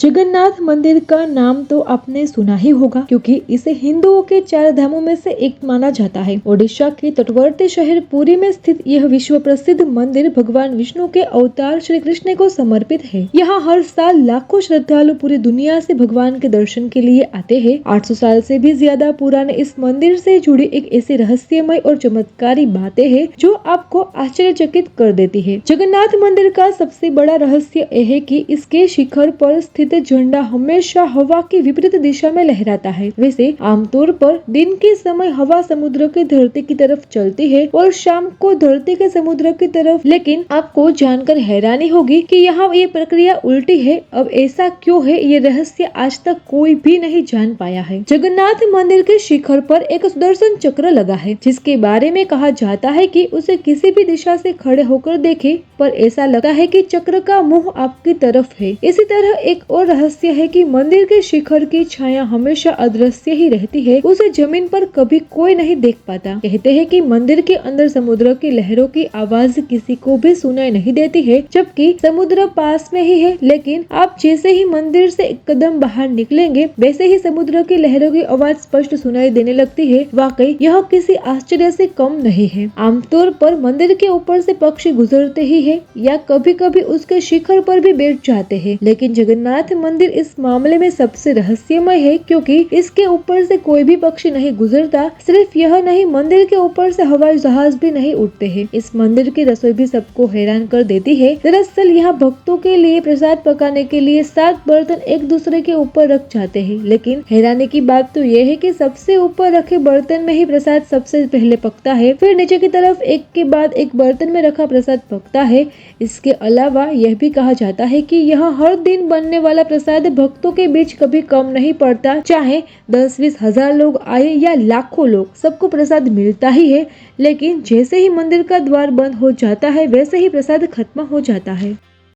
जगन्नाथ मंदिर का नाम तो आपने सुना ही होगा क्योंकि इसे हिंदुओं के 4 धामों में से एक माना जाता है। ओडिशा के तटवर्ती शहर पुरी में स्थित यह विश्व प्रसिद्ध मंदिर भगवान विष्णु के अवतार श्री कृष्ण को समर्पित है। यहाँ हर साल लाखों श्रद्धालु पूरी दुनिया से भगवान के दर्शन के लिए आते हैं। 800 साल से भी ज्यादा पुराने इस मंदिर से जुड़ी एक ऐसी रहस्यमय और चमत्कारी बातें हैं जो आपको आश्चर्यचकित कर देती है। जगन्नाथ मंदिर का सबसे बड़ा रहस्य यह है कि इसके शिखर पर स्थित झंडा हमेशा हवा की विपरीत दिशा में लहराता है। वैसे आमतौर पर दिन के समय हवा समुद्र की धरती की तरफ चलती है और शाम को धरती के समुद्र की तरफ, लेकिन आपको जानकर हैरानी होगी कि यहाँ ये प्रक्रिया उल्टी है। अब ऐसा क्यों है, ये रहस्य आज तक कोई भी नहीं जान पाया है। जगन्नाथ मंदिर के शिखर पर एक सुदर्शन चक्र लगा है जिसके बारे में कहा जाता है कि उसे किसी भी दिशा से खड़े होकर देखे पर ऐसा लगता है कि चक्र का मुंह आपकी तरफ है। इसी तरह एक और रहस्य है कि मंदिर के शिखर की छाया हमेशा अदृश्य ही रहती है, उसे जमीन पर कभी कोई नहीं देख पाता। कहते हैं कि मंदिर के अंदर समुद्र की लहरों की आवाज किसी को भी सुनाई नहीं देती है, जबकि समुद्र पास में ही है। लेकिन आप जैसे ही मंदिर से एक कदम बाहर निकलेंगे वैसे ही समुद्र की लहरों की आवाज स्पष्ट सुनाई देने लगती है। वाकई यह किसी आश्चर्य से कम नहीं है। आमतौर पर मंदिर के ऊपर से पक्षी गुजरते ही है या कभी कभी उसके शिखर पर भी बैठ जाते हैं, लेकिन जगन्नाथ मंदिर इस मामले में सबसे रहस्यमय है क्योंकि इसके ऊपर से कोई भी पक्षी नहीं गुजरता। सिर्फ यह नहीं, मंदिर के ऊपर से हवाई जहाज भी नहीं उड़ते हैं। इस मंदिर की रसोई भी सबको हैरान कर देती है। दरअसल यहाँ भक्तों के लिए प्रसाद पकाने के लिए 7 बर्तन एक दूसरे के ऊपर रख जाते हैं, लेकिन हैरानी की बात तो यह है कि सबसे ऊपर रखे बर्तन में ही प्रसाद सबसे पहले पकता है, फिर नीचे की तरफ एक के बाद एक बर्तन में रखा प्रसाद पकता है। इसके अलावा यह भी कहा जाता है कि यहाँ हर दिन बनने वाला प्रसाद भक्तों के बीच कभी कम नहीं पड़ता। चाहे 10-20 हजार लोग आए या लाखों लोग, सबको प्रसाद मिलता ही है। लेकिन जैसे ही मंदिर का द्वार बंद हो जाता है वैसे ही प्रसाद खत्म हो जाता है।